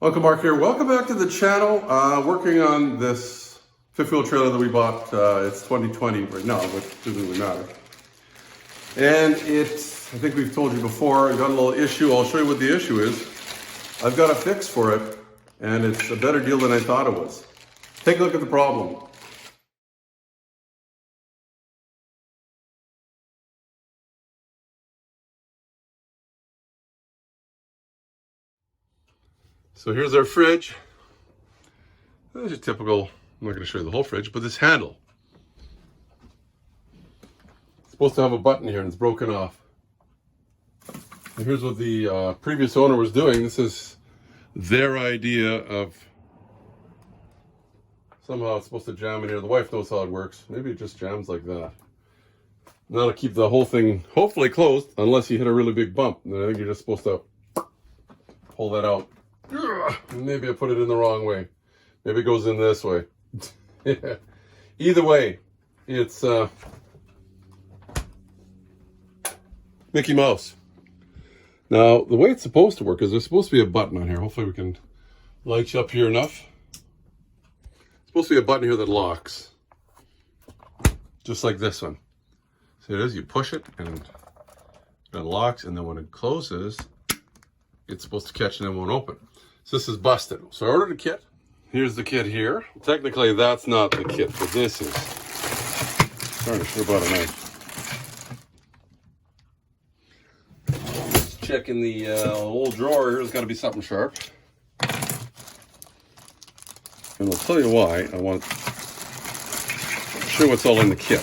Uncle Mark here. Welcome back to the channel. Working on this fifth wheel trailer that we bought. It's 2020 right now, but it doesn't really matter. And I think we've told you before, I got a little issue. I'll show you what the issue is. I've got a fix for it, and it's a better deal than I thought it was. Take a look at the problem. So here's our fridge. This is typical. I'm not going to show you the whole fridge, but this handle. It's supposed to have a button here and it's broken off. And here's what the previous owner was doing. This is their idea of somehow it's supposed to jam in here. The wife knows how it works. Maybe it just jams like that. And that'll keep the whole thing hopefully closed unless you hit a really big bump. And I think you're just supposed to pull that out. Maybe I put it in the wrong way. Maybe it goes in this way. Either way, it's Mickey Mouse. Now, the way it's supposed to work is there's supposed to be a button on here. Hopefully we can light you up here enough. It's supposed to be a button here that locks. Just like this one. See it is, you push it and it unlocks, and then when it closes, it's supposed to catch and it won't open. So this is busted. So I ordered a kit. Here's the kit here. Technically, that's not the kit, but this is. Sorry, I should have bought a knife. Just checking the old drawer here. There's got to be something sharp. And I'll tell you why. I want to show what's all in the kit.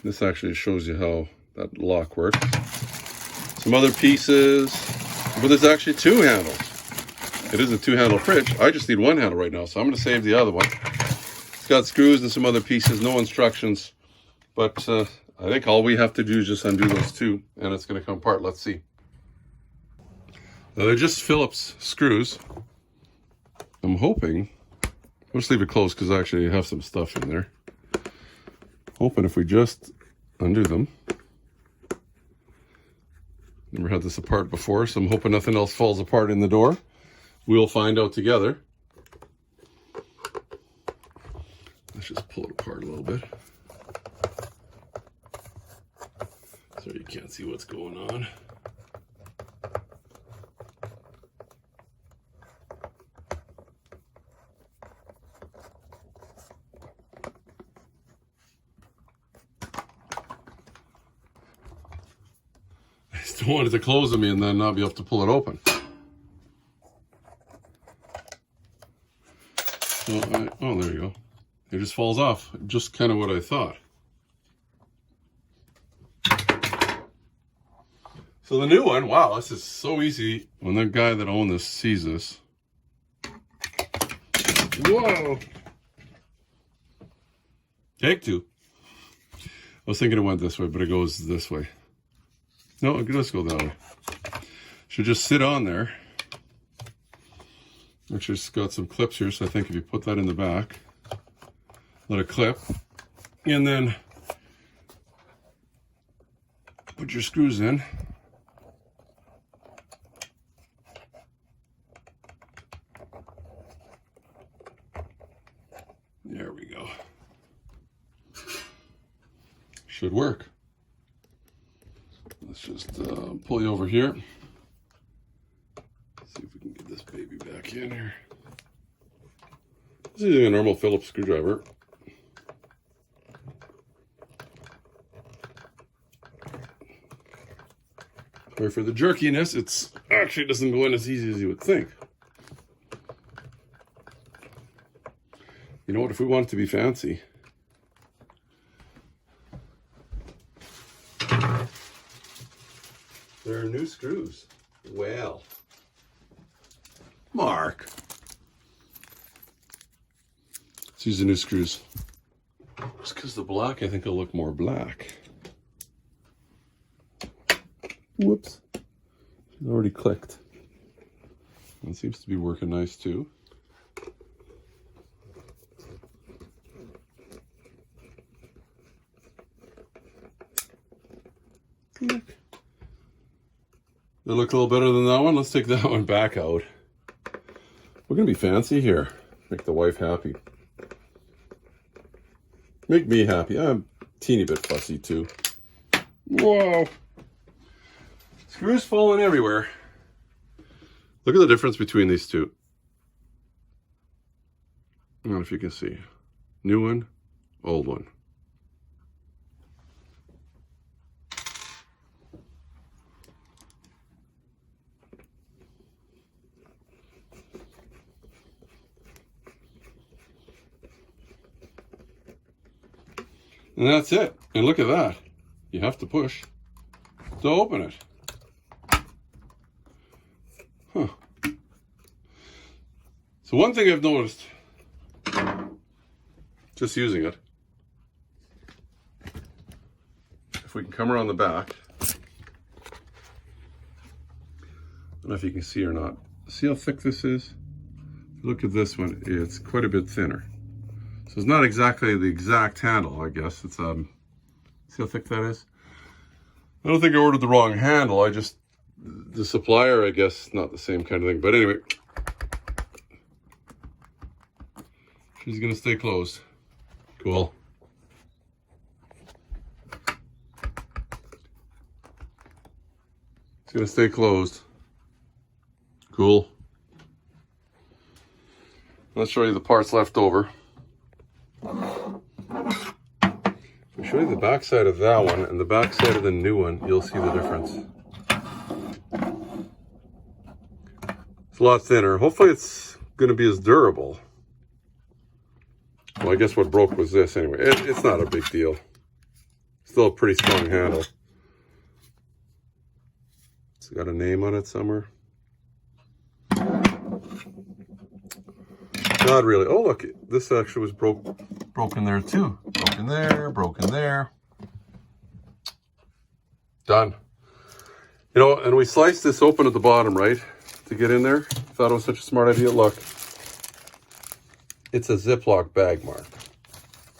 This actually shows you how that lock works. Some other pieces, but there's actually two handles. It is a two-handle fridge. I just need one handle right now, so I'm going to save the other one. It's got screws and some other pieces, no instructions, but I think all we have to do is just undo those two, and it's going to come apart. Let's see. Now, they're just Phillips screws. I'm hoping, I'll just leave it closed because I actually have some stuff in there. Hoping if we just undo them. Never had this apart before, so I'm hoping nothing else falls apart in the door. We'll find out together. Let's just pull it apart a little bit. So you can't see what's going on. I still wanted to close them and then not be able to pull it open. So oh, there you go. It just falls off. Just kind of what I thought. So the new one, wow, this is so easy. When the guy that owned this sees this. Whoa! Take two. I was thinking it went this way, but it goes this way. No, let's go that way. Should just sit on there. Actually, it's got some clips here, so I think if you put that in the back, let it clip, and then put your screws in. There we go. Should work. Let's just pull you over here. See if we can get this baby back in here. This is using a normal Phillips screwdriver. Sorry for the jerkiness. It's actually doesn't go in as easy as you would think. You know what? If we want it to be fancy, there are new screws. Well, Mark. Let's use the new screws. Just because the black, I think, will look more black. Whoops. It's already clicked. It seems to be working nice too. Look. They look a little better than that one. Let's take that one back out. We're gonna be fancy here. Make the wife happy. Make me happy. I'm a teeny bit fussy too. Whoa! Screws falling everywhere. Look at the difference between these two. I don't know if you can see. New one, old one. And that's it. And look at that. You have to push to open it. Huh. So one thing I've noticed, just using it, if we can come around the back, I don't know if you can see or not. See how thick this is? Look at this one. It's quite a bit thinner. So it's not exactly the exact handle, I guess. It's see how thick that is? I don't think I ordered the wrong handle. I just, the supplier, I guess, not the same kind of thing. But anyway, she's gonna stay closed. Cool. It's gonna stay closed. Cool. Let's show you the parts left over. If I show you the back side of that one and the back side of the new one, you'll see the difference. It's a lot thinner. Hopefully it's going to be as durable. Well, I guess what broke was this anyway. It's not a big deal. Still a pretty strong handle. It's got a name on it somewhere. Not really. Oh, look, this actually was broken there too. Broken there, broken there. Done. You know, and we sliced this open at the bottom, right? To get in there. Thought it was such a smart idea. Look. It's a Ziploc bag mark.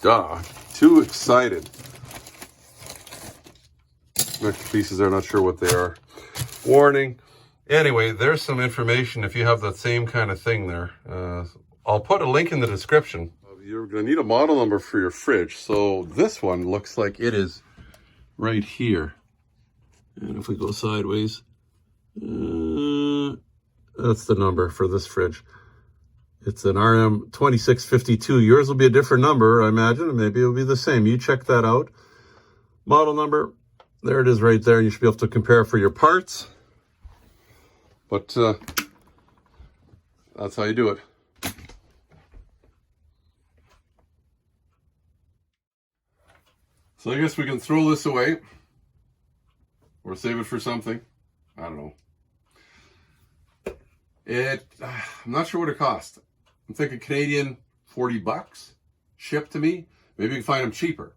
Duh. Too excited. Next pieces are not sure what they are. Warning. Anyway, there's some information if you have that same kind of thing there. I'll put a link in the description. You're going to need a model number for your fridge. So this one looks like it is right here. And if we go sideways, that's the number for this fridge. It's an RM2652. Yours will be a different number, I imagine. Maybe it'll be the same. You check that out. Model number, there it is right there. You should be able to compare for your parts. But that's how you do it. So I guess we can throw this away or save it for something. I don't know. I'm not sure what it cost. I'm thinking Canadian 40 bucks shipped to me. Maybe you can find them cheaper.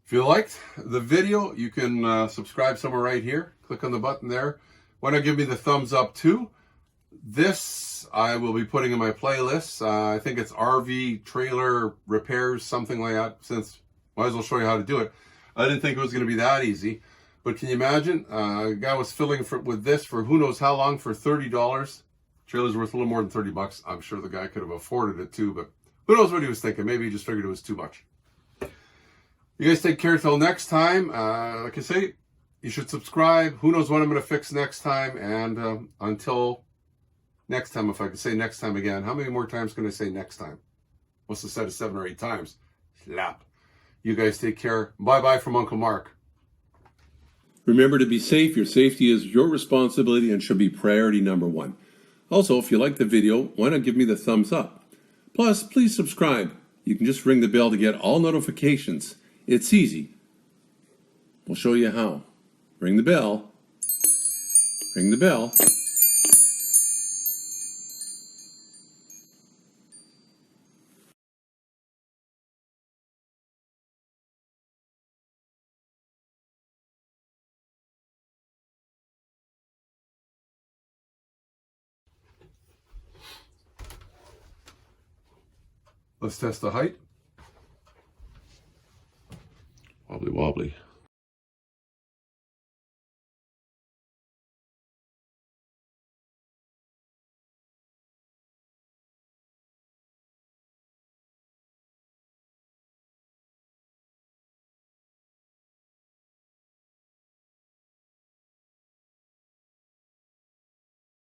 If you liked the video, you can subscribe somewhere right here. Click on the button there. Why not give me the thumbs up too? This I will be putting in my playlist. I think it's RV trailer repairs, something like that, since might as well show you how to do it. I didn't think it was going to be that easy. But can you imagine? A guy was filling with this for who knows how long for $30. Trailer's worth a little more than 30 bucks. I'm sure the guy could have afforded it too, but who knows what he was thinking. Maybe he just figured it was too much. You guys take care till next time. Like I say, you should subscribe. Who knows what I'm going to fix next time. And until next time, if I could say next time again, how many more times can I say next time? Must have said it 7 or 8 times. Slap. You guys take care. Bye-bye from Uncle Mark. Remember to be safe. Your safety is your responsibility and should be priority number 1. Also, if you like the video, why not give me the thumbs up? Plus, please subscribe. You can just ring the bell to get all notifications. It's easy. We'll show you how. Ring the bell. Ring the bell. Let's test the height. Wobbly wobbly.